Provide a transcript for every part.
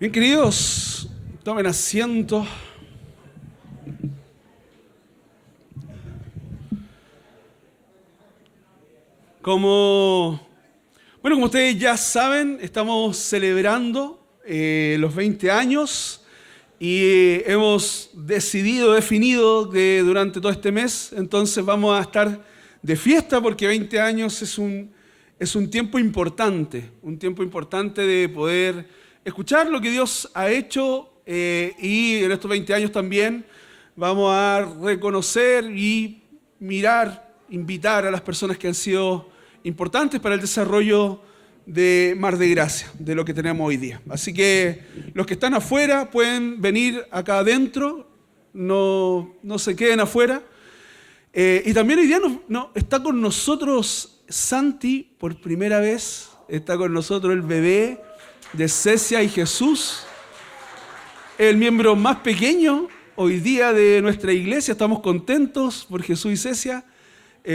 Bien, queridos, tomen asiento. Como ustedes ya saben, estamos celebrando los 20 años y hemos definido que durante todo este mes, entonces vamos a estar de fiesta porque 20 años es un tiempo importante de poder escuchar lo que Dios ha hecho y en estos 20 años también vamos a reconocer y mirar, invitar a las personas que han sido importantes para el desarrollo de Mar de Gracia, de lo que tenemos hoy día. Así que los que están afuera pueden venir acá adentro, no se queden afuera. Y también hoy día está con nosotros Santi por primera vez, está con nosotros el bebé de Cecia y Jesús, el miembro más pequeño hoy día de nuestra iglesia. Estamos contentos por Jesús y Cecia,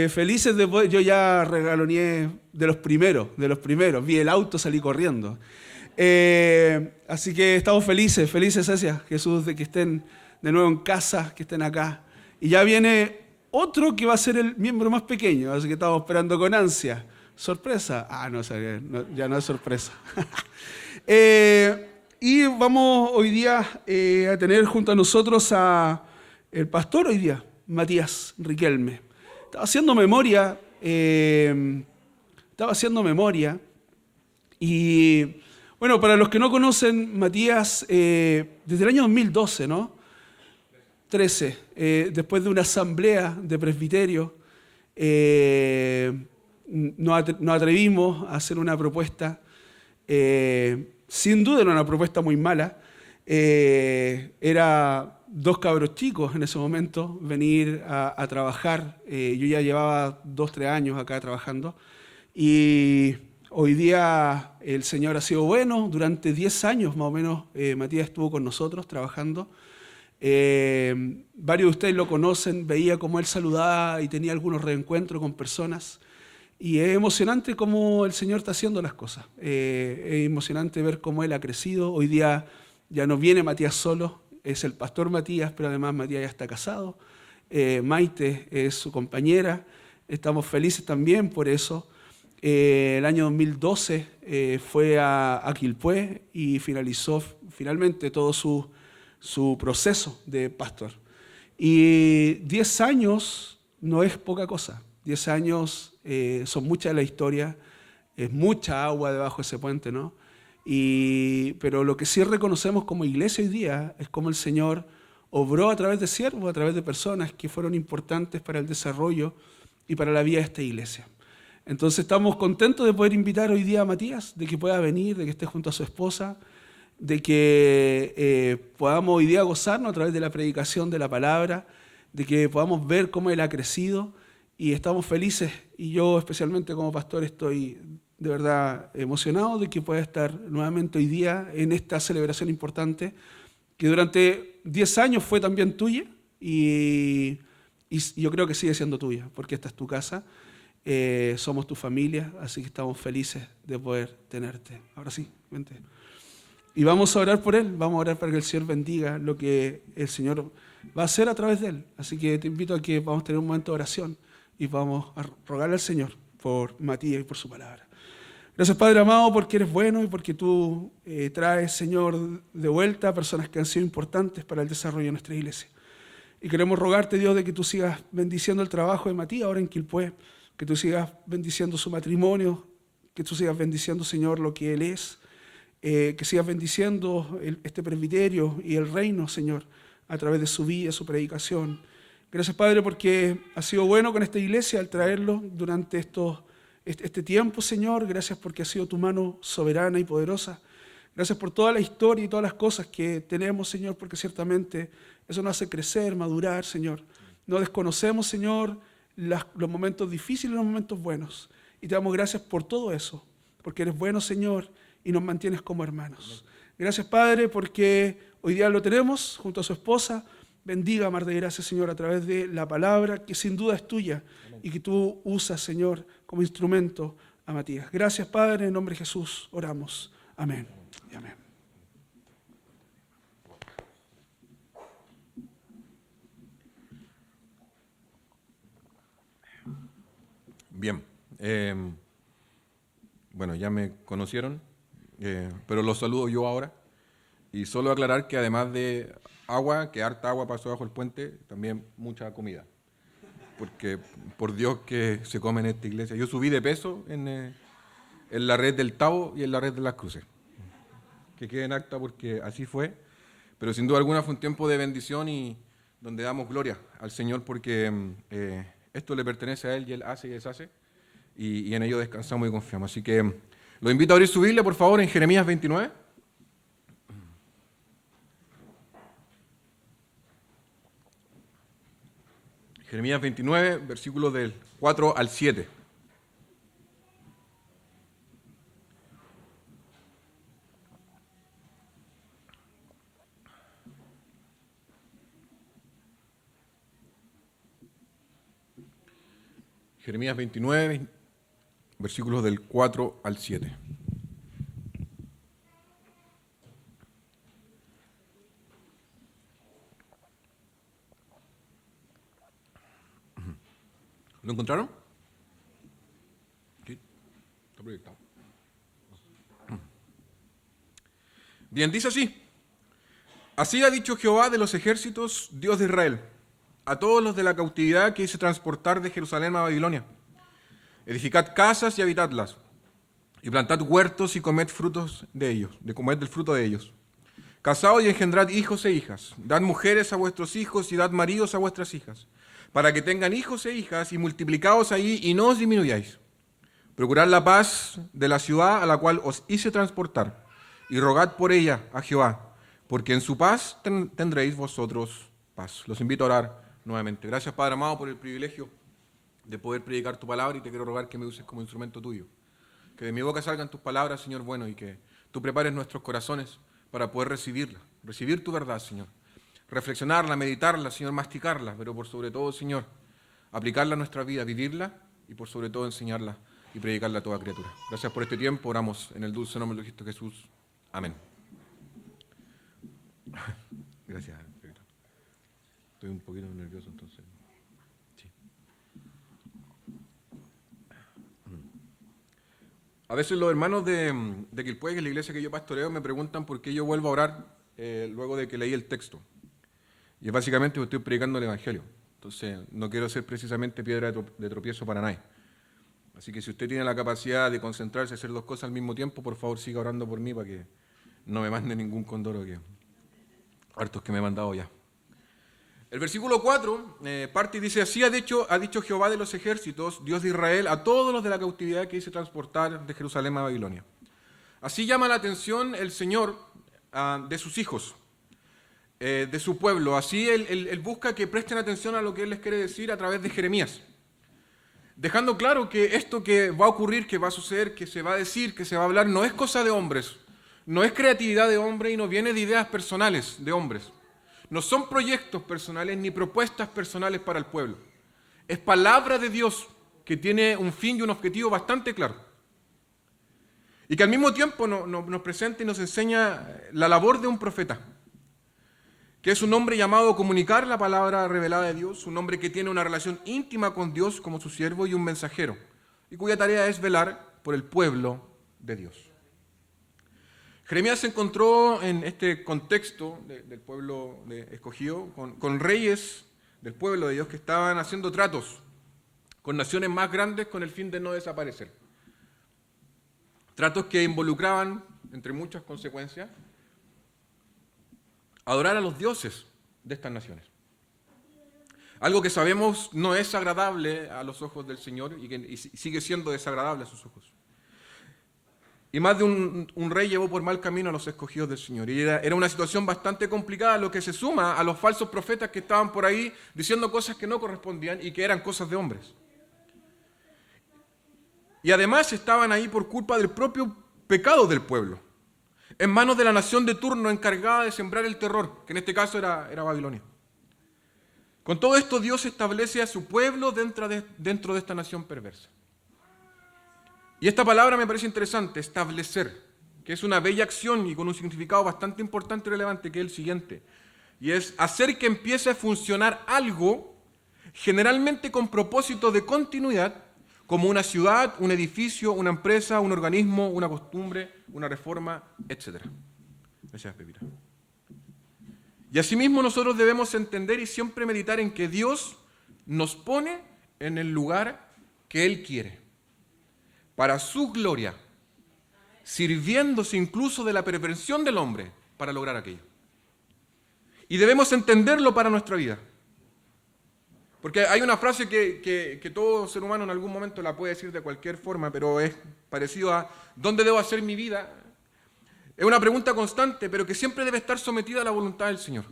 felices de poder. Yo ya regaloneé de los primeros, vi el auto, salí corriendo. Así que estamos felices, Cecia, Jesús, de que estén de nuevo en casa, que estén acá. Y ya viene otro que va a ser el miembro más pequeño, así que estamos esperando con ansia. ¿Sorpresa? Ya no es sorpresa. Y vamos hoy día a tener junto a nosotros el pastor hoy día, Matías Riquelme. Estaba haciendo memoria y bueno, para los que no conocen, Matías, desde el año 2012, ¿no? 13, después de una asamblea de presbiterio, nos atrevimos a hacer una propuesta. Sin duda era una propuesta muy mala. Era 2 cabros chicos en ese momento venir a trabajar. Yo ya llevaba 2-3 años acá trabajando. Y hoy día el Señor ha sido bueno. Durante 10 años más o menos Matías estuvo con nosotros trabajando. Varios de ustedes lo conocen, veía cómo él saludaba y tenía algunos reencuentros con personas. Y es emocionante cómo el Señor está haciendo las cosas. Es emocionante ver cómo Él ha crecido. Hoy día ya no viene Matías solo, es el pastor Matías, pero además Matías ya está casado. Maite es su compañera. Estamos felices también por eso. El año 2012 fue a Quilpué y finalizó finalmente todo su proceso de pastor. Y 10 años no es poca cosa. 10 años son muchas de la historia, es mucha agua debajo de ese puente, ¿no? Pero lo que sí reconocemos como iglesia hoy día es cómo el Señor obró a través de siervos, a través de personas que fueron importantes para el desarrollo y para la vida de esta iglesia. Entonces estamos contentos de poder invitar hoy día a Matías, de que pueda venir, de que esté junto a su esposa, de que podamos hoy día gozarnos a través de la predicación de la palabra, de que podamos ver cómo Él ha crecido. Y estamos felices, y yo especialmente como pastor estoy de verdad emocionado de que pueda estar nuevamente hoy día en esta celebración importante, que durante 10 años fue también tuya, y yo creo que sigue siendo tuya, porque esta es tu casa, somos tu familia, así que estamos felices de poder tenerte. Ahora sí, vente. Y vamos a orar por él, vamos a orar para que el Señor bendiga lo que el Señor va a hacer a través de él. Así que te invito a que vamos a tener un momento de oración y vamos a rogarle al Señor por Matías y por su palabra. Gracias, Padre amado, porque eres bueno y porque tú traes, Señor, de vuelta a personas que han sido importantes para el desarrollo de nuestra iglesia. Y queremos rogarte, Dios, de que tú sigas bendiciendo el trabajo de Matías ahora en Quilpué, que tú sigas bendiciendo su matrimonio, que tú sigas bendiciendo, Señor, lo que él es, que sigas bendiciendo este presbiterio y el reino, Señor, a través de su vida, su predicación. Gracias, Padre, porque has sido bueno con esta iglesia al traerlo durante este tiempo, Señor. Gracias porque ha sido tu mano soberana y poderosa. Gracias por toda la historia y todas las cosas que tenemos, Señor, porque ciertamente eso nos hace crecer, madurar, Señor. No desconocemos, Señor, los momentos difíciles y los momentos buenos. Y te damos gracias por todo eso, porque eres bueno, Señor, y nos mantienes como hermanos. Gracias, Padre, porque hoy día lo tenemos junto a su esposa. Bendiga, Mar de Gracia, Señor, a través de la palabra que sin duda es tuya y que tú usas, Señor, como instrumento a Matías. Gracias, Padre, en nombre de Jesús oramos. Amén y amén. Bien. Bueno, ya me conocieron, pero los saludo yo ahora. Y solo aclarar que además de agua, que harta agua pasó bajo el puente, también mucha comida. Porque por Dios que se come en esta iglesia. Yo subí de peso en la red del Tavo y en la red de las Cruces. Que quede en acta porque así fue. Pero sin duda alguna fue un tiempo de bendición y donde damos gloria al Señor porque esto le pertenece a Él y Él hace y deshace. Y en ello descansamos y confiamos. Así que lo invito a abrir su Biblia, por favor, en Jeremías 29. Jeremías 29, versículos del 4 al 7. Jeremías 29, versículos del 4 al 7. ¿Lo encontraron? Sí, está proyectado. Bien, dice así. Así ha dicho Jehová de los ejércitos, Dios de Israel, a todos los de la cautividad que hice transportar de Jerusalén a Babilonia. Edificad casas y habitadlas, y plantad huertos y comed frutos de ellos, de comed del fruto de ellos. Casaos y engendrad hijos e hijas, dad mujeres a vuestros hijos y dad maridos a vuestras hijas, para que tengan hijos e hijas y multiplicaos ahí y no os disminuyáis. Procurad la paz de la ciudad a la cual os hice transportar, y rogad por ella a Jehová, porque en su paz tendréis vosotros paz. Los invito a orar nuevamente. Gracias, Padre amado, por el privilegio de poder predicar tu palabra y te quiero rogar que me uses como instrumento tuyo. Que de mi boca salgan tus palabras, Señor bueno, y que tú prepares nuestros corazones para poder recibirla, recibir tu verdad, Señor. Reflexionarla, meditarla, Señor, masticarla, pero por sobre todo, Señor, aplicarla a nuestra vida, vivirla y por sobre todo enseñarla y predicarla a toda criatura. Gracias por este tiempo, oramos en el dulce nombre de Cristo Jesús. Amén. Gracias. Estoy un poquito nervioso entonces. Sí. A veces los hermanos de Quilpué, que es la iglesia que yo pastoreo, me preguntan por qué yo vuelvo a orar luego de que leí el texto. Y es básicamente porque estoy predicando el Evangelio. Entonces, no quiero ser precisamente piedra de tropiezo para nadie. Así que si usted tiene la capacidad de concentrarse y hacer dos cosas al mismo tiempo, por favor siga orando por mí para que no me mande ningún condoro, que hartos que me he mandado ya. El versículo 4 parte y dice, así ha dicho Jehová de los ejércitos, Dios de Israel, a todos los de la cautividad que hice transportar de Jerusalén a Babilonia. Así llama la atención el Señor de sus hijos, de su pueblo. Así él busca que presten atención a lo que Él les quiere decir a través de Jeremías. Dejando claro que esto que va a ocurrir, que va a suceder, que se va a decir, que se va a hablar, no es cosa de hombres, no es creatividad de hombre y no viene de ideas personales de hombres. No son proyectos personales ni propuestas personales para el pueblo. Es palabra de Dios que tiene un fin y un objetivo bastante claro. Y que al mismo tiempo nos presenta y nos enseña la labor de un profeta, que es un hombre llamado a comunicar la palabra revelada de Dios, un hombre que tiene una relación íntima con Dios como su siervo y un mensajero, y cuya tarea es velar por el pueblo de Dios. Jeremías se encontró en este contexto del pueblo escogido con reyes del pueblo de Dios que estaban haciendo tratos con naciones más grandes con el fin de no desaparecer. Tratos que involucraban, entre muchas consecuencias, adorar a los dioses de estas naciones. Algo que sabemos no es agradable a los ojos del Señor y sigue siendo desagradable a sus ojos. Y más de un rey llevó por mal camino a los escogidos del Señor. Y era una situación bastante complicada, lo que se suma a los falsos profetas que estaban por ahí diciendo cosas que no correspondían y que eran cosas de hombres. Y además estaban ahí por culpa del propio pecado del pueblo, en manos de la nación de turno encargada de sembrar el terror, que en este caso era Babilonia. Con todo esto, Dios establece a su pueblo dentro de esta nación perversa. Y esta palabra me parece interesante, establecer, que es una bella acción y con un significado bastante importante y relevante, que es el siguiente. Y es hacer que empiece a funcionar algo, generalmente con propósito de continuidad, como una ciudad, un edificio, una empresa, un organismo, una costumbre, una reforma, etc. Gracias, Pepita. Y asimismo nosotros debemos entender y siempre meditar en que Dios nos pone en el lugar que Él quiere, para su gloria, sirviéndose incluso de la perversión del hombre para lograr aquello. Y debemos entenderlo para nuestra vida. Porque hay una frase que todo ser humano en algún momento la puede decir de cualquier forma, pero es parecido a ¿dónde debo hacer mi vida? Es una pregunta constante, pero que siempre debe estar sometida a la voluntad del Señor.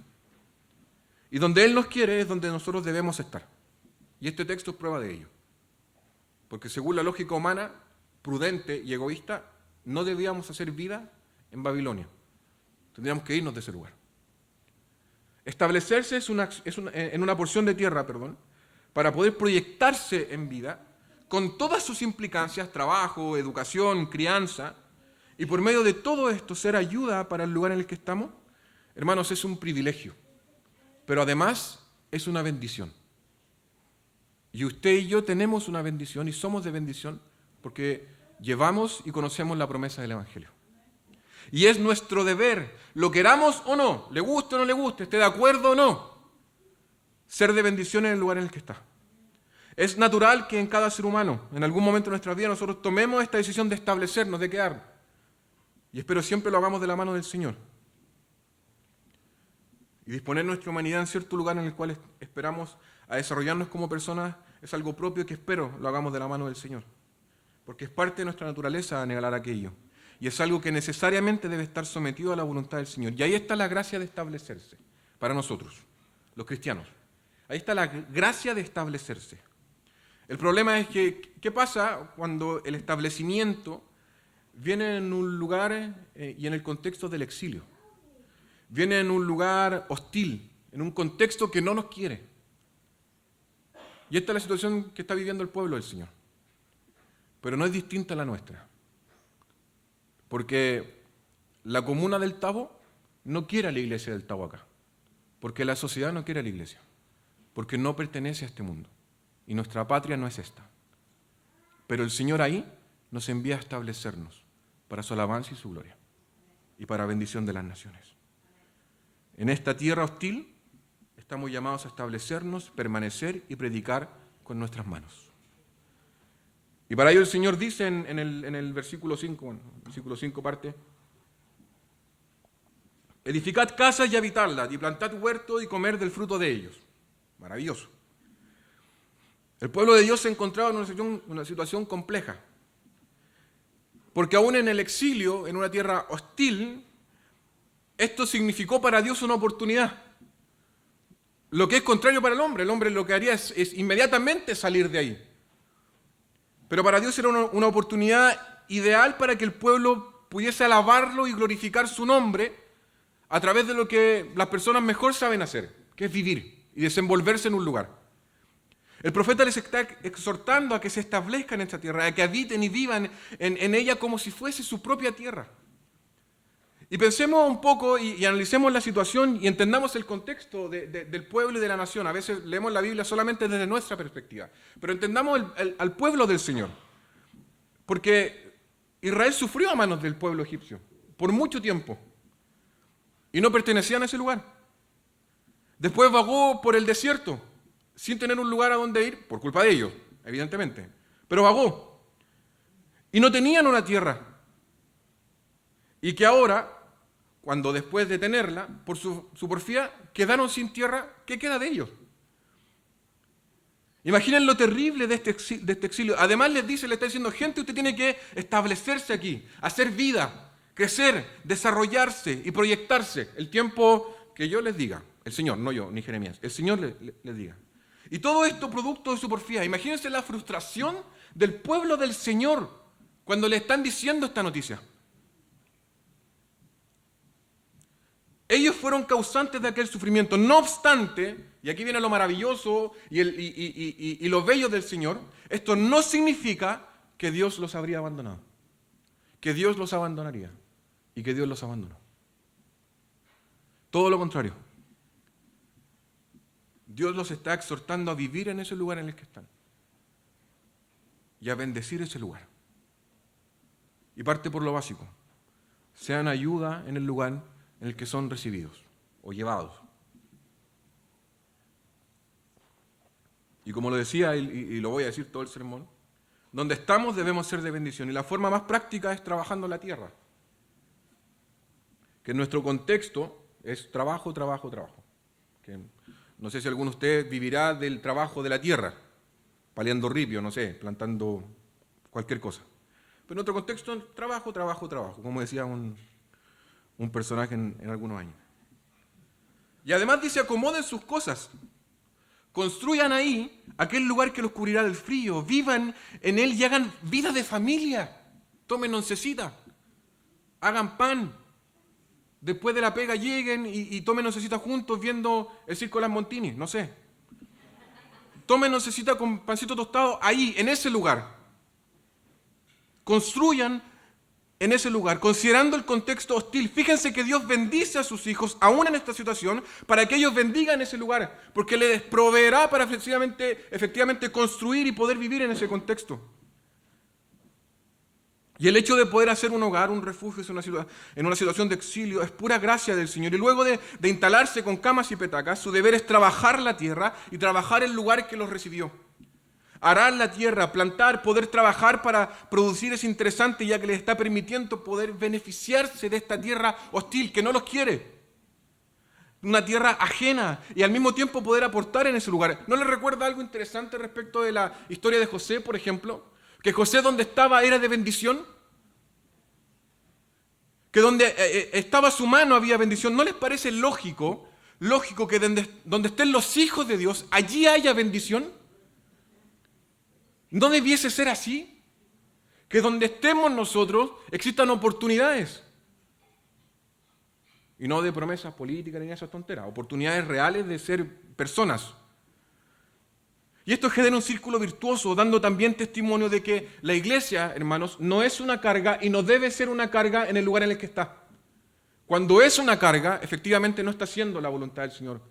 Y donde Él nos quiere es donde nosotros debemos estar. Y este texto es prueba de ello. Porque según la lógica humana, prudente y egoísta, no debíamos hacer vida en Babilonia. Tendríamos que irnos de ese lugar. Establecerse en una porción de tierra, para poder proyectarse en vida, con todas sus implicancias, trabajo, educación, crianza, y por medio de todo esto ser ayuda para el lugar en el que estamos, hermanos, es un privilegio, pero además es una bendición. Y usted y yo tenemos una bendición y somos de bendición porque llevamos y conocemos la promesa del Evangelio. Y es nuestro deber, lo queramos o no, le guste o no le guste, esté de acuerdo o no, ser de bendición en el lugar en el que está. Es natural que en cada ser humano, en algún momento de nuestra vida, nosotros tomemos esta decisión de establecernos, de quedarnos. Y espero siempre lo hagamos de la mano del Señor. Y disponer nuestra humanidad en cierto lugar en el cual esperamos a desarrollarnos como personas es algo propio que espero lo hagamos de la mano del Señor. Porque es parte de nuestra naturaleza anhelar aquello. Y es algo que necesariamente debe estar sometido a la voluntad del Señor. Y ahí está la gracia de establecerse para nosotros, los cristianos. Ahí está la gracia de establecerse. El problema es que, ¿qué pasa cuando el establecimiento viene en un lugar y en el contexto del exilio? Viene en un lugar hostil, en un contexto que no nos quiere. Y esta es la situación que está viviendo el pueblo del Señor. Pero no es distinta a la nuestra. Porque la comuna del Tabo no quiere a la iglesia del Tabo acá. Porque la sociedad no quiere a la iglesia. Porque no pertenece a este mundo. Y nuestra patria no es esta. Pero el Señor ahí nos envía a establecernos para su alabanza y su gloria. Y para bendición de las naciones. En esta tierra hostil estamos llamados a establecernos, permanecer y predicar con nuestras manos. Y para ello el Señor dice en el versículo 5, versículo 5 parte, edificad casas y habitadlas, y plantad huertos y comer del fruto de ellos. Maravilloso. El pueblo de Dios se encontraba en una situación compleja, porque aún en el exilio, en una tierra hostil, esto significó para Dios una oportunidad. Lo que es contrario para el hombre lo que haría es inmediatamente salir de ahí. Pero para Dios era una oportunidad ideal para que el pueblo pudiese alabarlo y glorificar su nombre a través de lo que las personas mejor saben hacer, que es vivir y desenvolverse en un lugar. El profeta les está exhortando a que se establezcan en esta tierra, a que habiten y vivan en ella como si fuese su propia tierra. Y pensemos un poco y analicemos la situación y entendamos el contexto del pueblo y de la nación. A veces leemos la Biblia solamente desde nuestra perspectiva, pero entendamos al pueblo del Señor. Porque Israel sufrió a manos del pueblo egipcio por mucho tiempo y no pertenecían a ese lugar. Después vagó por el desierto sin tener un lugar a donde ir, por culpa de ellos, evidentemente, pero vagó. Y no tenían una tierra. Y que ahora, cuando después de tenerla, por su porfía, quedaron sin tierra, ¿qué queda de ellos? Imaginen lo terrible de este exilio. Además le está diciendo, gente, usted tiene que establecerse aquí, hacer vida, crecer, desarrollarse y proyectarse el tiempo que yo les diga. El Señor, no yo, ni Jeremías, el Señor les diga. Y todo esto producto de su porfía. Imagínense la frustración del pueblo del Señor cuando le están diciendo esta noticia. Ellos fueron causantes de aquel sufrimiento. No obstante, y aquí viene lo maravilloso y lo bello del Señor, esto no significa que Dios los habría abandonado, que Dios los abandonaría y que Dios los abandonó. Todo lo contrario. Dios los está exhortando a vivir en ese lugar en el que están. y a bendecir ese lugar. Y parte por lo básico. Sean ayuda en el lugar en el que son recibidos o llevados. Y como lo decía, y lo voy a decir todo el sermón, donde estamos debemos ser de bendición. Y la forma más práctica es trabajando la tierra. Que en nuestro contexto es trabajo, trabajo, trabajo. Que no sé si alguno de ustedes vivirá del trabajo de la tierra, paliando ripio, no sé, plantando cualquier cosa. Pero en otro contexto, trabajo, trabajo, trabajo, como decía un personaje en algunos años. Y además dice, acomoden sus cosas. Construyan ahí aquel lugar que los cubrirá del frío. Vivan en él y hagan vida de familia. Tomen oncecita. Hagan pan. Después de la pega lleguen y tomen oncecita juntos viendo el circo de las Montini. No sé. Tomen oncecita con pancito tostado ahí, en ese lugar. Construyan en ese lugar, considerando el contexto hostil. Fíjense que Dios bendice a sus hijos, aún en esta situación, para que ellos bendigan ese lugar, porque les proveerá para efectivamente construir y poder vivir en ese contexto. Y el hecho de poder hacer un hogar, un refugio en una situación de exilio, es pura gracia del Señor. Y luego de instalarse con camas y petacas, su deber es trabajar la tierra y trabajar el lugar que los recibió. Arar la tierra, plantar, poder trabajar para producir es interesante, ya que les está permitiendo poder beneficiarse de esta tierra hostil que no los quiere. Una tierra ajena y al mismo tiempo poder aportar en ese lugar. ¿No les recuerda algo interesante respecto de la historia de José, por ejemplo? Que José donde estaba era de bendición. Que donde estaba su mano había bendición. ¿No les parece lógico que donde estén los hijos de Dios, allí haya bendición? ¿No debiese ser así? Que donde estemos nosotros existan oportunidades. Y no de promesas políticas ni esas tonteras. Oportunidades reales de ser personas. Y esto genera un círculo virtuoso, dando también testimonio de que la iglesia, hermanos, no es una carga y no debe ser una carga en el lugar en el que está. Cuando es una carga, efectivamente no está haciendo la voluntad del Señor.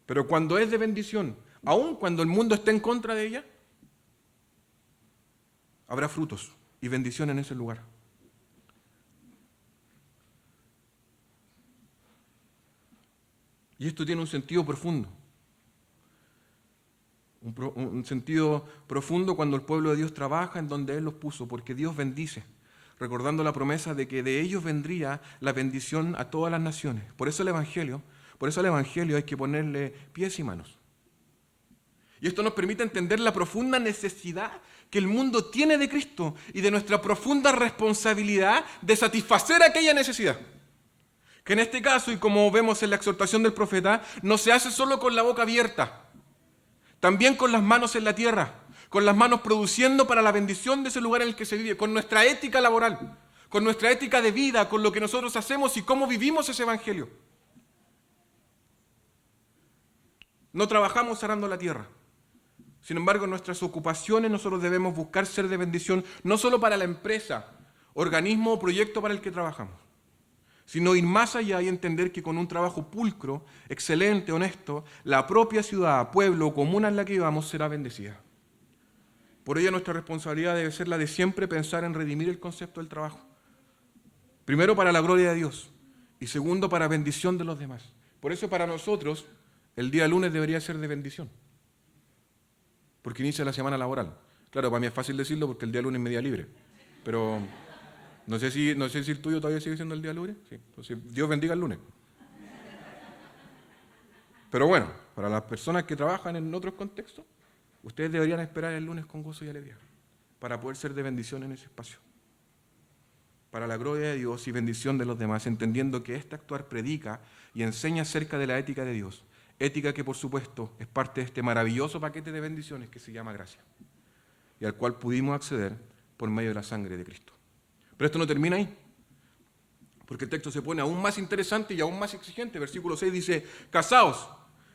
Pero cuando es de bendición, aun cuando el mundo esté en contra de ella, habrá frutos y bendición en ese lugar. Y esto tiene un sentido profundo. Un sentido profundo cuando el pueblo de Dios trabaja en donde Él los puso, porque Dios bendice, recordando la promesa de que de ellos vendría la bendición a todas las naciones. Por eso al Evangelio hay que ponerle pies y manos. Y esto nos permite entender la profunda necesidad que el mundo tiene de Cristo y de nuestra profunda responsabilidad de satisfacer aquella necesidad. Que en este caso, y como vemos en la exhortación del profeta, no se hace solo con la boca abierta, también con las manos en la tierra, con las manos produciendo para la bendición de ese lugar en el que se vive, con nuestra ética laboral, con nuestra ética de vida, con lo que nosotros hacemos y cómo vivimos ese evangelio. No trabajamos arando la tierra. Sin embargo, en nuestras ocupaciones nosotros debemos buscar ser de bendición, no solo para la empresa, organismo o proyecto para el que trabajamos, sino ir más allá y entender que con un trabajo pulcro, excelente, honesto, la propia ciudad, pueblo o comuna en la que vivamos será bendecida. Por ello nuestra responsabilidad debe ser la de siempre pensar en redimir el concepto del trabajo. Primero para la gloria de Dios y segundo para bendición de los demás. Por eso para nosotros el día lunes debería ser de bendición, porque inicia la semana laboral. Claro, para mí es fácil decirlo porque el día lunes es mi día libre, pero no sé si el tuyo todavía sigue siendo el día libre. Sí. Entonces, Dios bendiga el lunes. Pero bueno, para las personas que trabajan en otros contextos, ustedes deberían esperar el lunes con gozo y alegría para poder ser de bendición en ese espacio. Para la gloria de Dios y bendición de los demás, entendiendo que este actuar predica y enseña acerca de la ética de Dios. Ética que, por supuesto, es parte de este maravilloso paquete de bendiciones que se llama gracia y al cual pudimos acceder por medio de la sangre de Cristo. Pero esto no termina ahí, porque el texto se pone aún más interesante y aún más exigente. Versículo 6 dice, casaos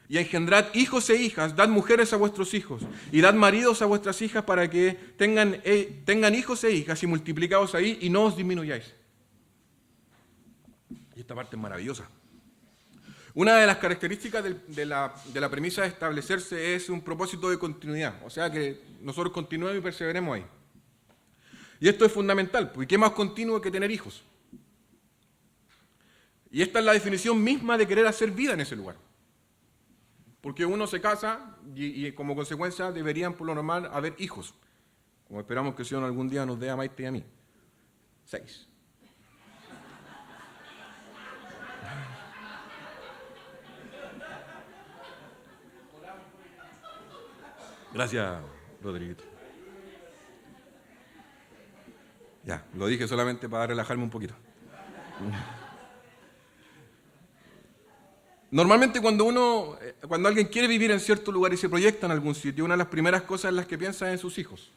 y engendrad hijos e hijas, dad mujeres a vuestros hijos y dad maridos a vuestras hijas para que tengan hijos e hijas y multiplicaos ahí y no os disminuyáis. Y esta parte es maravillosa. Una de las características de la premisa de establecerse es un propósito de continuidad, o sea que nosotros continuemos y perseveremos ahí. Y esto es fundamental, porque ¿qué más continuo que tener hijos? Y esta es la definición misma de querer hacer vida en ese lugar. Porque uno se casa y como consecuencia deberían por lo normal haber hijos, como esperamos que el Señor algún día nos dé a Maite y a mí. 6. Gracias, Rodriguito. Ya, lo dije solamente para relajarme un poquito. Normalmente cuando alguien quiere vivir en cierto lugar y se proyecta en algún sitio, una de las primeras cosas en las que piensa es en sus hijos.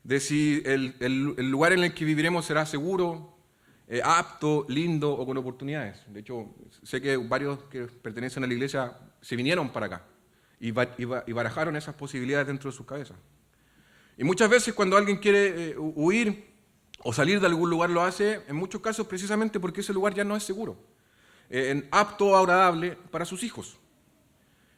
De si el lugar en el que viviremos será seguro, apto, lindo o con oportunidades. De hecho, sé que varios que pertenecen a la iglesia se vinieron para acá y barajaron esas posibilidades dentro de sus cabezas. Y muchas veces cuando alguien quiere huir o salir de algún lugar lo hace, en muchos casos precisamente porque ese lugar ya no es seguro, apto o agradable para sus hijos.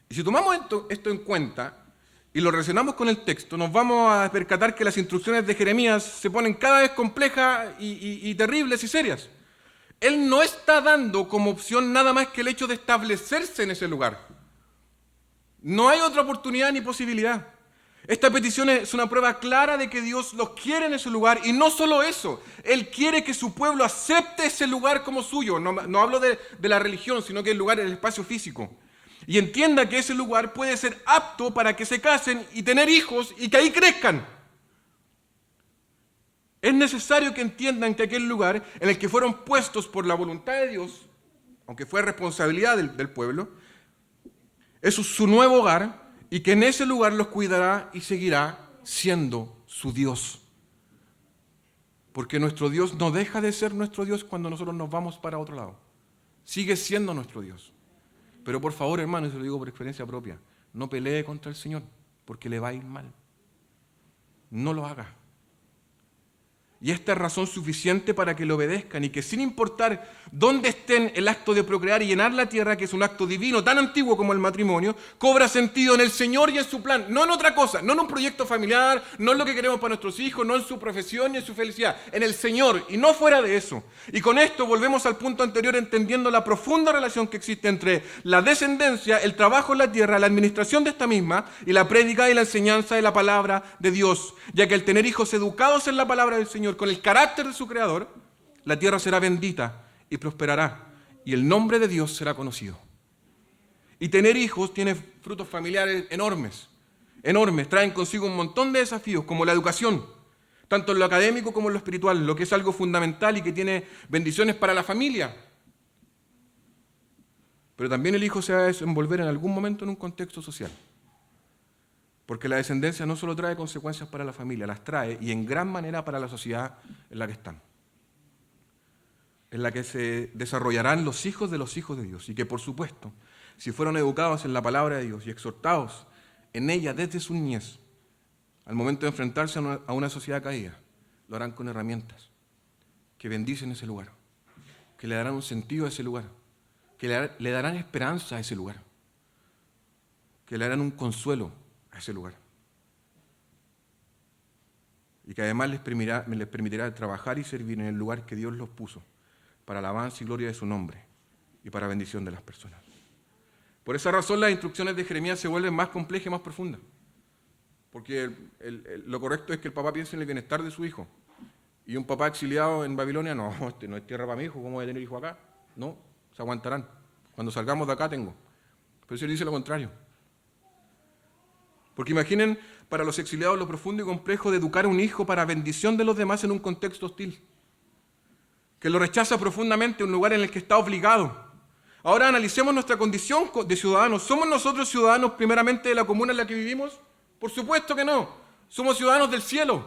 Y si tomamos esto en cuenta y lo relacionamos con el texto, nos vamos a percatar que las instrucciones de Jeremías se ponen cada vez complejas y terribles y serias. Él no está dando como opción nada más que el hecho de establecerse en ese lugar. No hay otra oportunidad ni posibilidad. Esta petición es una prueba clara de que Dios los quiere en ese lugar, y no solo eso, Él quiere que su pueblo acepte ese lugar como suyo. No hablo de la religión, sino que el lugar, el espacio físico. Y entienda que ese lugar puede ser apto para que se casen y tener hijos y que ahí crezcan. Es necesario que entiendan que aquel lugar en el que fueron puestos por la voluntad de Dios, aunque fue responsabilidad del pueblo, es su nuevo hogar, y que en ese lugar los cuidará y seguirá siendo su Dios. Porque nuestro Dios no deja de ser nuestro Dios cuando nosotros nos vamos para otro lado. Sigue siendo nuestro Dios. Pero por favor, hermano, y se lo digo por experiencia propia, no pelee contra el Señor, porque le va a ir mal. No lo haga. Y esta es razón suficiente para que le obedezcan y que sin importar dónde estén, el acto de procrear y llenar la tierra, que es un acto divino tan antiguo como el matrimonio, cobra sentido en el Señor y en su plan, no en otra cosa, no en un proyecto familiar, no en lo que queremos para nuestros hijos, no en su profesión ni en su felicidad, en el Señor y no fuera de eso. Y con esto volvemos al punto anterior, entendiendo la profunda relación que existe entre la descendencia, el trabajo en la tierra, la administración de esta misma y la prédica y la enseñanza de la palabra de Dios, ya que al tener hijos educados en la palabra del Señor, con el carácter de su Creador, la tierra será bendita y prosperará, y el nombre de Dios será conocido. Y tener hijos tiene frutos familiares enormes, traen consigo un montón de desafíos, como la educación, tanto en lo académico como en lo espiritual, lo que es algo fundamental y que tiene bendiciones para la familia. Pero también el hijo se va a desenvolver en algún momento en un contexto social. Porque la descendencia no solo trae consecuencias para la familia, las trae y en gran manera para la sociedad en la que están. En la que se desarrollarán los hijos de Dios. Y que, por supuesto, si fueron educados en la palabra de Dios y exhortados en ella desde su niñez, al momento de enfrentarse a una sociedad caída, lo harán con herramientas que bendicen ese lugar, que le darán un sentido a ese lugar, que le darán esperanza a ese lugar, que le darán un consuelo a ese lugar. Y que además les permitirá trabajar y servir en el lugar que Dios los puso, para alabanza y gloria de su nombre y para bendición de las personas. Por esa razón las instrucciones de Jeremías se vuelven más complejas y más profundas. Porque lo correcto es que el papá piense en el bienestar de su hijo. Y un papá exiliado en Babilonia, no, no es tierra para mi hijo, ¿cómo voy a tener hijo acá? No, se aguantarán. Cuando salgamos de acá tengo. Pero si él dice lo contrario. Porque imaginen para los exiliados lo profundo y complejo de educar a un hijo para bendición de los demás en un contexto hostil, que lo rechaza profundamente, un lugar en el que está obligado. Ahora analicemos nuestra condición de ciudadanos. ¿Somos nosotros ciudadanos primeramente de la comuna en la que vivimos? Por supuesto que no. Somos ciudadanos del cielo.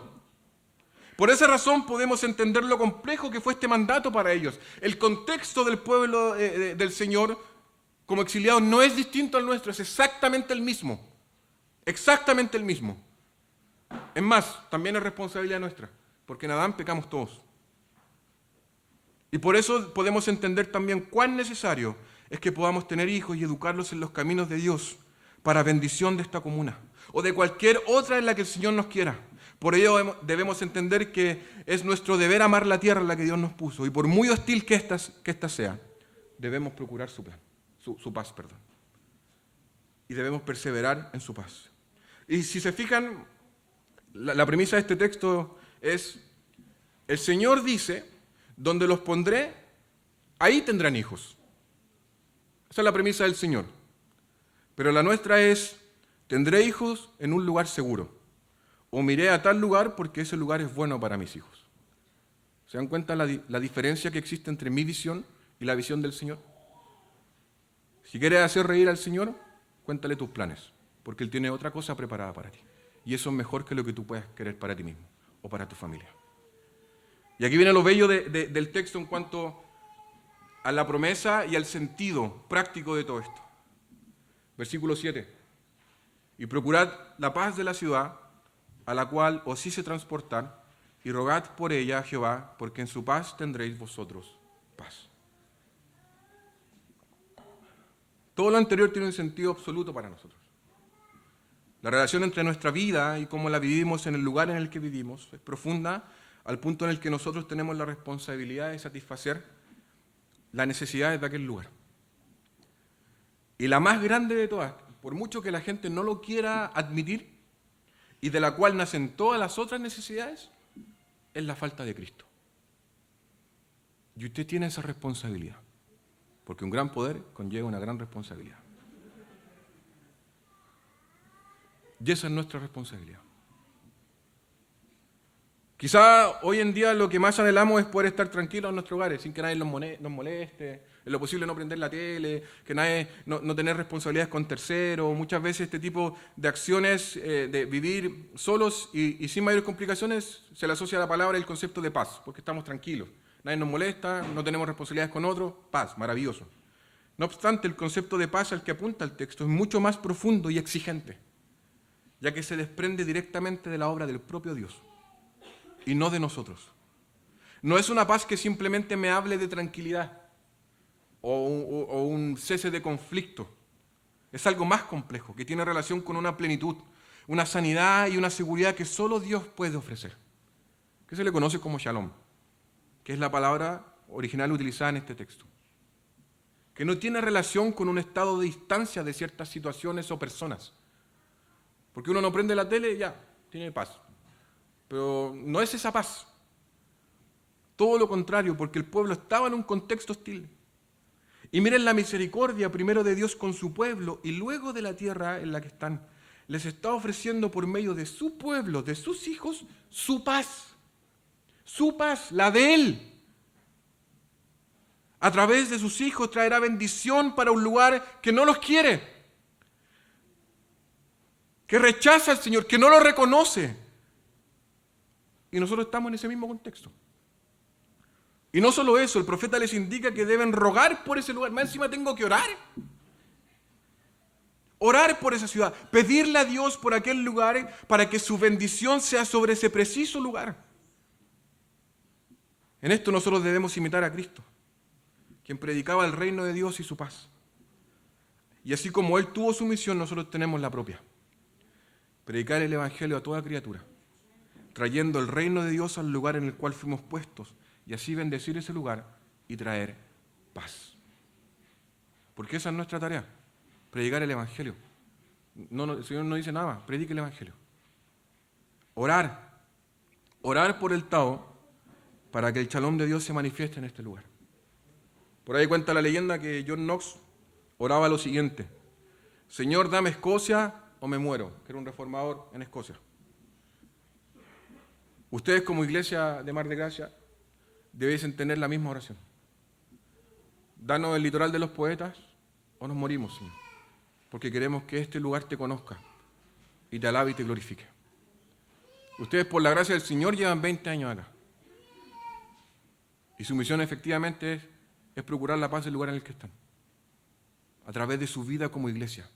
Por esa razón podemos entender lo complejo que fue este mandato para ellos. El contexto del pueblo del Señor como exiliados no es distinto al nuestro, es exactamente el mismo. Exactamente el mismo. Es más, también es responsabilidad nuestra, porque en Adán pecamos todos. Y por eso podemos entender también cuán necesario es que podamos tener hijos y educarlos en los caminos de Dios para bendición de esta comuna o de cualquier otra en la que el Señor nos quiera. Por ello debemos entender que es nuestro deber amar la tierra en la que Dios nos puso y por muy hostil que esta sea, debemos procurar su paz. Y debemos perseverar en su paz. Y si se fijan, la premisa de este texto es, el Señor dice, donde los pondré, ahí tendrán hijos. Esa es la premisa del Señor. Pero la nuestra es, tendré hijos en un lugar seguro. O me iré a tal lugar porque ese lugar es bueno para mis hijos. ¿Se dan cuenta la diferencia que existe entre mi visión y la visión del Señor? Si quieres hacer reír al Señor, cuéntale tus planes, porque Él tiene otra cosa preparada para ti. Y eso es mejor que lo que tú puedas querer para ti mismo o para tu familia. Y aquí viene lo bello del texto en cuanto a la promesa y al sentido práctico de todo esto. Versículo 7. Y procurad la paz de la ciudad, a la cual os hice transportar, y rogad por ella a Jehová, porque en su paz tendréis vosotros paz. Todo lo anterior tiene un sentido absoluto para nosotros. La relación entre nuestra vida y cómo la vivimos en el lugar en el que vivimos es profunda al punto en el que nosotros tenemos la responsabilidad de satisfacer las necesidades de aquel lugar. Y la más grande de todas, por mucho que la gente no lo quiera admitir, y de la cual nacen todas las otras necesidades, es la falta de Cristo. Y usted tiene esa responsabilidad, porque un gran poder conlleva una gran responsabilidad. Y esa es nuestra responsabilidad. Quizá hoy en día lo que más anhelamos es poder estar tranquilos en nuestros hogares, sin que nadie nos moleste, en lo posible no prender la tele, que nadie no tener responsabilidades con terceros. Muchas veces este tipo de acciones de vivir solos y sin mayores complicaciones se le asocia a la palabra el concepto de paz, porque estamos tranquilos. Nadie nos molesta, no tenemos responsabilidades con otros, paz, maravilloso. No obstante, el concepto de paz al que apunta el texto es mucho más profundo y exigente, ya que se desprende directamente de la obra del propio Dios y no de nosotros. No es una paz que simplemente me hable de tranquilidad o un cese de conflicto. Es algo más complejo, que tiene relación con una plenitud, una sanidad y una seguridad que solo Dios puede ofrecer, que se le conoce como shalom, que es la palabra original utilizada en este texto, que no tiene relación con un estado de distancia de ciertas situaciones o personas. Porque uno no prende la tele, ya, tiene paz. Pero no es esa paz. Todo lo contrario, porque el pueblo estaba en un contexto hostil. Y miren la misericordia primero de Dios con su pueblo y luego de la tierra en la que están. Les está ofreciendo por medio de su pueblo, de sus hijos, su paz. Su paz, la de Él. A través de sus hijos traerá bendición para un lugar que no los quiere, que rechaza al Señor, que no lo reconoce. Y nosotros estamos en ese mismo contexto. Y no solo eso, el profeta les indica que deben rogar por ese lugar. Más encima tengo que orar. Orar por esa ciudad. Pedirle a Dios por aquel lugar para que su bendición sea sobre ese preciso lugar. En esto nosotros debemos imitar a Cristo, quien predicaba el reino de Dios y su paz. Y así como Él tuvo su misión, nosotros tenemos la propia. Predicar el Evangelio a toda criatura, trayendo el reino de Dios al lugar en el cual fuimos puestos, y así bendecir ese lugar y traer paz. Porque esa es nuestra tarea, predicar el Evangelio. El Señor no dice nada, predique el Evangelio. Orar por el Tao para que el shalom de Dios se manifieste en este lugar. Por ahí cuenta la leyenda que John Knox oraba lo siguiente: Señor, dame Escocia o me muero, que era un reformador en Escocia. Ustedes como iglesia de Mar de Gracia debiesen tener la misma oración. Danos el litoral de los poetas o nos morimos, Señor, porque queremos que este lugar te conozca y te alabe y te glorifique. Ustedes por la gracia del Señor llevan 20 años acá. Y su misión efectivamente es procurar la paz del lugar en el que están, a través de su vida como iglesia,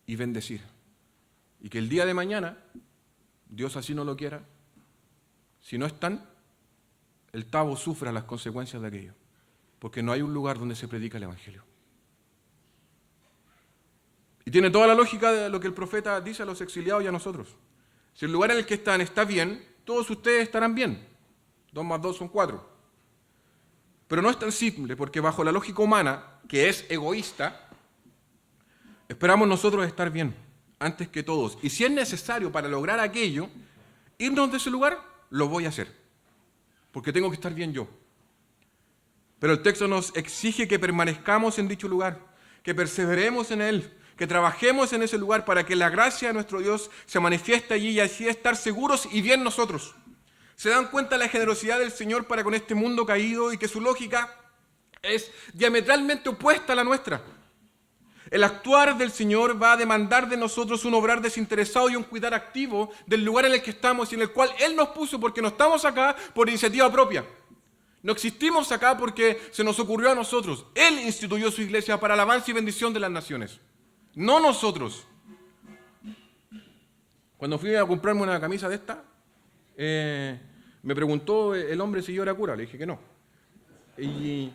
y bendecir. Y que el día de mañana, Dios así no lo quiera, si no están, el Tabo sufra las consecuencias de aquello, porque no hay un lugar donde se predica el Evangelio. Y tiene toda la lógica de lo que el profeta dice a los exiliados y a nosotros. Si el lugar en el que están está bien, todos ustedes estarán bien. 2 más 2 son 4. Pero no es tan simple, porque bajo la lógica humana, que es egoísta, esperamos nosotros estar bien, antes que todos. Y si es necesario para lograr aquello, irnos de ese lugar, lo voy a hacer. Porque tengo que estar bien yo. Pero el texto nos exige que permanezcamos en dicho lugar, que perseveremos en él, que trabajemos en ese lugar para que la gracia de nuestro Dios se manifieste allí y así estar seguros y bien nosotros. ¿Se dan cuenta de la generosidad del Señor para con este mundo caído y que su lógica es diametralmente opuesta a la nuestra? El actuar del Señor va a demandar de nosotros un obrar desinteresado y un cuidar activo del lugar en el que estamos y en el cual Él nos puso, porque no estamos acá por iniciativa propia. No existimos acá porque se nos ocurrió a nosotros. Él instituyó su iglesia para alabanza y bendición de las naciones, no nosotros. Cuando fui a comprarme una camisa de esta, me preguntó el hombre si yo era cura. Le dije que no. Y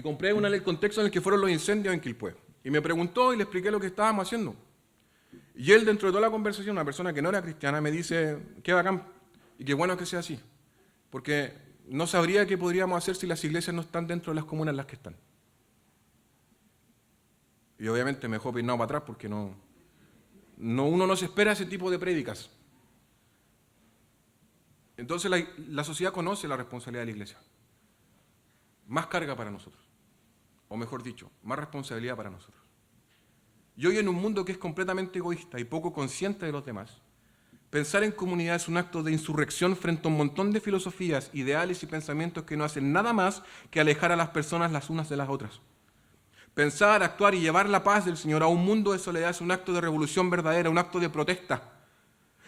compré una en el contexto en el que fueron los incendios en Quilpué. Y me preguntó y le expliqué lo que estábamos haciendo. Y él, dentro de toda la conversación, una persona que no era cristiana, me dice, qué bacán y qué bueno que sea así. Porque no sabría qué podríamos hacer si las iglesias no están dentro de las comunas en las que están. Y obviamente me dejó peinado para atrás porque uno no se espera ese tipo de prédicas. Entonces la sociedad conoce la responsabilidad de la iglesia. Más carga para nosotros. O mejor dicho, más responsabilidad para nosotros. Y hoy en un mundo que es completamente egoísta y poco consciente de los demás, pensar en comunidad es un acto de insurrección frente a un montón de filosofías, ideales y pensamientos que no hacen nada más que alejar a las personas las unas de las otras. Pensar, actuar y llevar la paz del Señor a un mundo de soledad es un acto de revolución verdadera, un acto de protesta.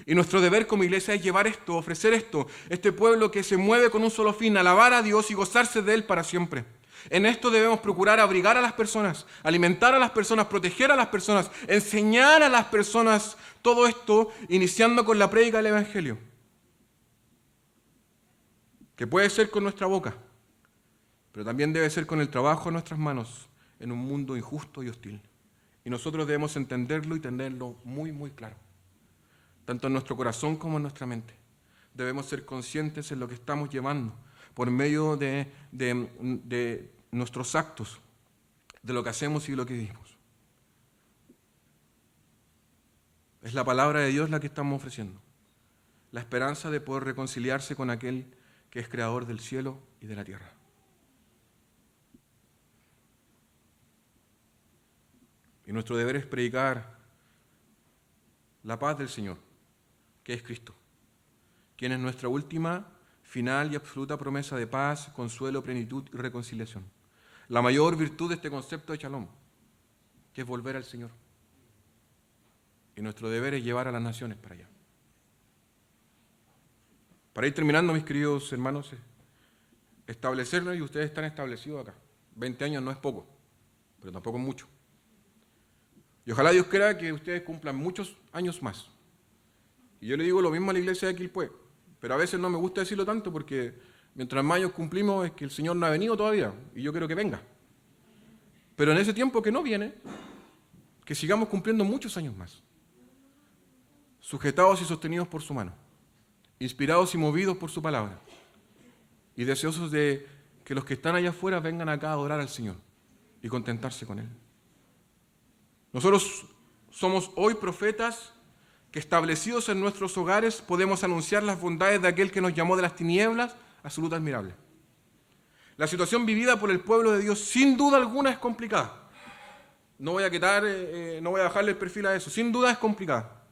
Y nuestro deber como iglesia es llevar esto, ofrecer esto, este pueblo que se mueve con un solo fin, alabar a Dios y gozarse de Él para siempre. En esto debemos procurar abrigar a las personas, alimentar a las personas, proteger a las personas, enseñar a las personas, todo esto iniciando con la prédica del Evangelio. Que puede ser con nuestra boca, pero también debe ser con el trabajo en nuestras manos en un mundo injusto y hostil. Y nosotros debemos entenderlo y tenerlo muy, muy claro. Tanto en nuestro corazón como en nuestra mente. Debemos ser conscientes en lo que estamos llevando por medio de nuestros actos, de lo que hacemos y lo que vivimos. Es la palabra de Dios la que estamos ofreciendo. La esperanza de poder reconciliarse con aquel que es creador del cielo y de la tierra. Y nuestro deber es predicar la paz del Señor, que es Cristo, quien es nuestra última, final y absoluta promesa de paz, consuelo, plenitud y reconciliación. La mayor virtud de este concepto de Shalom, que es volver al Señor. Y nuestro deber es llevar a las naciones para allá. Para ir terminando, mis queridos hermanos, establecerlo, y ustedes están establecidos acá. 20 años no es poco, pero tampoco es mucho. Y ojalá Dios quiera que ustedes cumplan muchos años más. Y yo le digo lo mismo a la iglesia de Quilpué, pero a veces no me gusta decirlo tanto porque mientras más años cumplimos es que el Señor no ha venido todavía y yo quiero que venga. Pero en ese tiempo que no viene, que sigamos cumpliendo muchos años más, sujetados y sostenidos por su mano, inspirados y movidos por su palabra y deseosos de que los que están allá afuera vengan acá a adorar al Señor y contentarse con Él. Nosotros somos hoy profetas que establecidos en nuestros hogares podemos anunciar las bondades de aquel que nos llamó de las tinieblas a su luz admirable. La situación vivida por el pueblo de Dios sin duda alguna es complicada. No voy a bajarle el perfil a eso. Sin duda es complicada.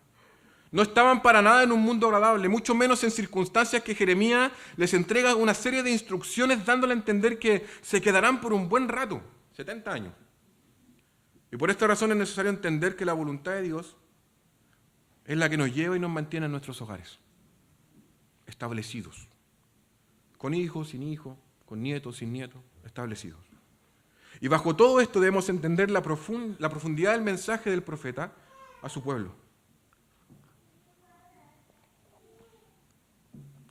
No estaban para nada en un mundo agradable, mucho menos en circunstancias que Jeremías les entrega una serie de instrucciones dándole a entender que se quedarán por un buen rato, 70 años. Y por esta razón es necesario entender que la voluntad de Dios es la que nos lleva y nos mantiene en nuestros hogares, establecidos, con hijos, sin hijos, con nietos, sin nietos, establecidos. Y bajo todo esto debemos entender la profundidad del mensaje del profeta a su pueblo.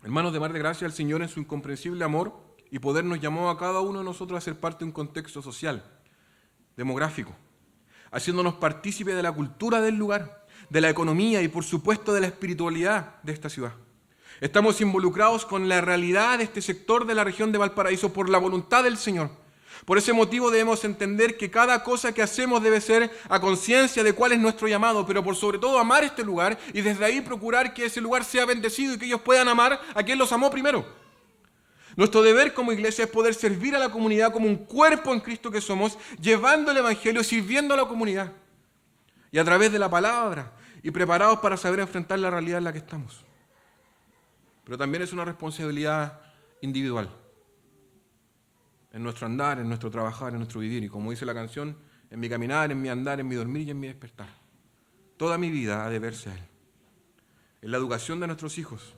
Hermanos, de mar de gracia, el Señor en su incomprensible amor y poder nos llamó a cada uno de nosotros a ser parte de un contexto social, demográfico, haciéndonos partícipes de la cultura del lugar, de la economía y por supuesto de la espiritualidad de esta ciudad. Estamos involucrados con la realidad de este sector de la región de Valparaíso por la voluntad del Señor. Por ese motivo debemos entender que cada cosa que hacemos debe ser a conciencia de cuál es nuestro llamado, pero por sobre todo amar este lugar y desde ahí procurar que ese lugar sea bendecido y que ellos puedan amar a quien los amó primero. Nuestro deber como iglesia es poder servir a la comunidad como un cuerpo en Cristo que somos, llevando el Evangelio, sirviendo a la comunidad y a través de la palabra y preparados para saber enfrentar la realidad en la que estamos. Pero también es una responsabilidad individual. En nuestro andar, en nuestro trabajar, en nuestro vivir. Y como dice la canción, en mi caminar, en mi andar, en mi dormir y en mi despertar. Toda mi vida ha de verse a Él. En la educación de nuestros hijos,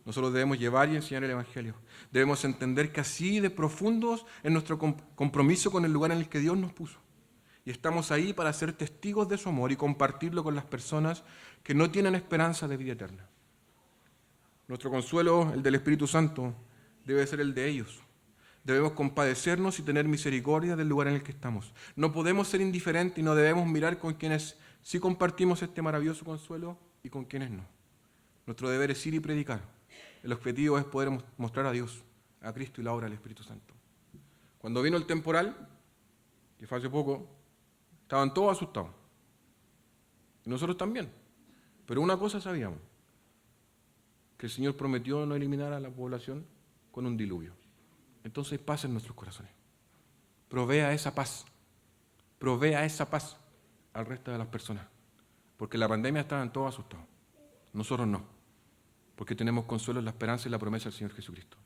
nosotros debemos llevar y enseñar el Evangelio. Debemos entender que así de profundos es nuestro compromiso con el lugar en el que Dios nos puso. Y estamos ahí para ser testigos de su amor y compartirlo con las personas que no tienen esperanza de vida eterna. Nuestro consuelo, el del Espíritu Santo, debe ser el de ellos. Debemos compadecernos y tener misericordia del lugar en el que estamos. No podemos ser indiferentes y no debemos mirar con quienes sí compartimos este maravilloso consuelo y con quienes no. Nuestro deber es ir y predicar. El objetivo es poder mostrar a Dios, a Cristo y la obra del Espíritu Santo. Cuando vino el temporal, que fue hace poco, estaban todos asustados. Y nosotros también. Pero una cosa sabíamos, que el Señor prometió no eliminar a la población con un diluvio. Entonces paz en nuestros corazones. Provea esa paz al resto de las personas. Porque en la pandemia estaban todos asustados. Nosotros no. Porque tenemos consuelo en la esperanza y la promesa del Señor Jesucristo.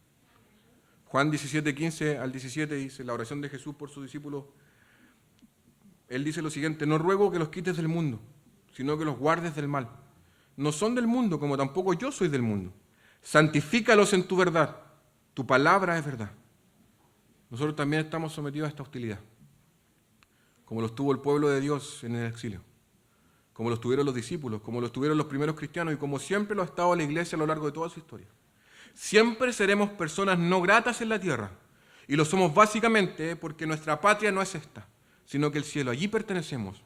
Juan 17, 15 al 17 dice, la oración de Jesús por sus discípulos. Él dice lo siguiente, no ruego que los quites del mundo, sino que los guardes del mal. No son del mundo, como tampoco yo soy del mundo. Santifícalos en tu verdad. Tu palabra es verdad. Nosotros también estamos sometidos a esta hostilidad, como lo estuvo el pueblo de Dios en el exilio, como lo estuvieron los discípulos, como lo estuvieron los primeros cristianos y como siempre lo ha estado la iglesia a lo largo de toda su historia. Siempre seremos personas no gratas en la tierra y lo somos básicamente porque nuestra patria no es esta, sino que el cielo. Allí pertenecemos.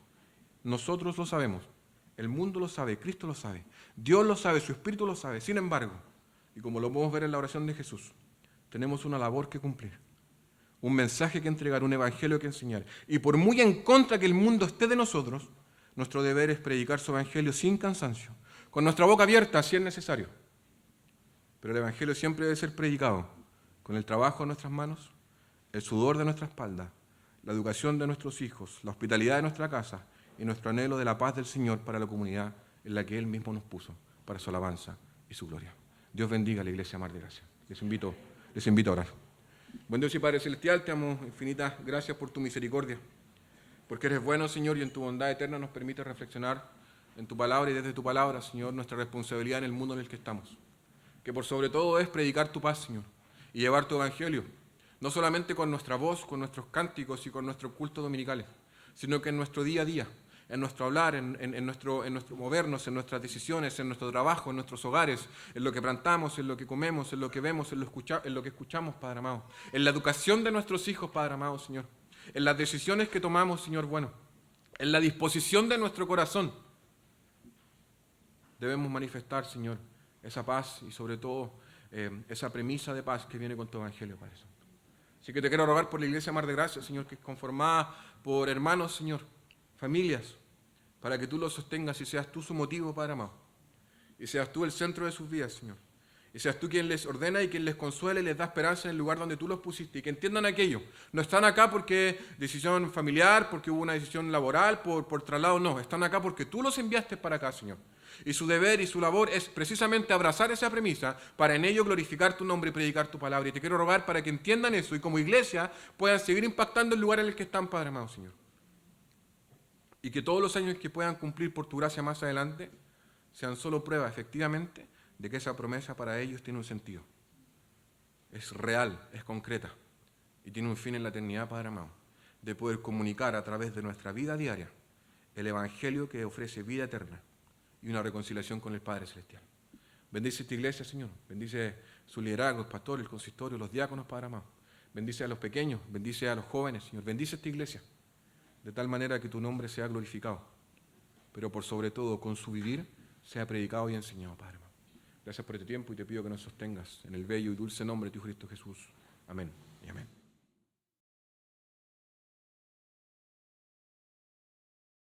Nosotros lo sabemos. El mundo lo sabe, Cristo lo sabe, Dios lo sabe, su Espíritu lo sabe. Sin embargo, y como lo podemos ver en la oración de Jesús, tenemos una labor que cumplir, un mensaje que entregar, un evangelio que enseñar. Y por muy en contra que el mundo esté de nosotros, nuestro deber es predicar su evangelio sin cansancio, con nuestra boca abierta si es necesario. Pero el evangelio siempre debe ser predicado con el trabajo de nuestras manos, el sudor de nuestra espalda, la educación de nuestros hijos, la hospitalidad de nuestra casa, y nuestro anhelo de la paz del Señor para la comunidad en la que Él mismo nos puso, para su alabanza y su gloria. Dios bendiga a la Iglesia Mar de Gracia. Les invito a orar. Buen Dios y Padre Celestial, te damos infinitas gracias por tu misericordia, porque eres bueno, Señor, y en tu bondad eterna nos permite reflexionar en tu palabra y desde tu palabra, Señor, nuestra responsabilidad en el mundo en el que estamos, que por sobre todo es predicar tu paz, Señor, y llevar tu evangelio, no solamente con nuestra voz, con nuestros cánticos y con nuestros cultos dominicales, sino que en nuestro día a día, en nuestro hablar, en nuestro movernos, en nuestras decisiones, en nuestro trabajo, en nuestros hogares, en lo que plantamos, en lo que comemos, en lo que vemos, en lo que escuchamos, Padre amado, en la educación de nuestros hijos, Padre amado, Señor, en las decisiones que tomamos, Señor bueno, en la disposición de nuestro corazón. Debemos manifestar, Señor, esa paz y sobre todo esa premisa de paz que viene con tu evangelio, Padre Santo. Así que te quiero rogar por la Iglesia Mar de Gracia, Señor, que es conformada por hermanos, Señor, familias, para que tú los sostengas y seas tú su motivo, Padre amado. Y seas tú el centro de sus vidas, Señor. Y seas tú quien les ordena y quien les consuela y les da esperanza en el lugar donde tú los pusiste. Y que entiendan aquello. No están acá porque decisión familiar, porque hubo una decisión laboral, por traslado, no. Están acá porque tú los enviaste para acá, Señor. Y su deber y su labor es precisamente abrazar esa premisa para en ello glorificar tu nombre y predicar tu palabra. Y te quiero rogar para que entiendan eso y como iglesia puedan seguir impactando el lugar en el que están, Padre amado, Señor. Y que todos los años que puedan cumplir por tu gracia más adelante sean solo prueba, efectivamente, de que esa promesa para ellos tiene un sentido. Es real, es concreta y tiene un fin en la eternidad, Padre amado, de poder comunicar a través de nuestra vida diaria el evangelio que ofrece vida eterna y una reconciliación con el Padre Celestial. Bendice esta iglesia, Señor. Bendice su liderazgo, el pastor, el consistorio, los diáconos, Padre amado. Bendice a los pequeños, bendice a los jóvenes, Señor. Bendice esta iglesia. de tal manera que tu nombre sea glorificado, pero por sobre todo con su vivir sea predicado y enseñado, Padre. Gracias por este tiempo y te pido que nos sostengas en el bello y dulce nombre de tu Cristo Jesús. Amén y amén.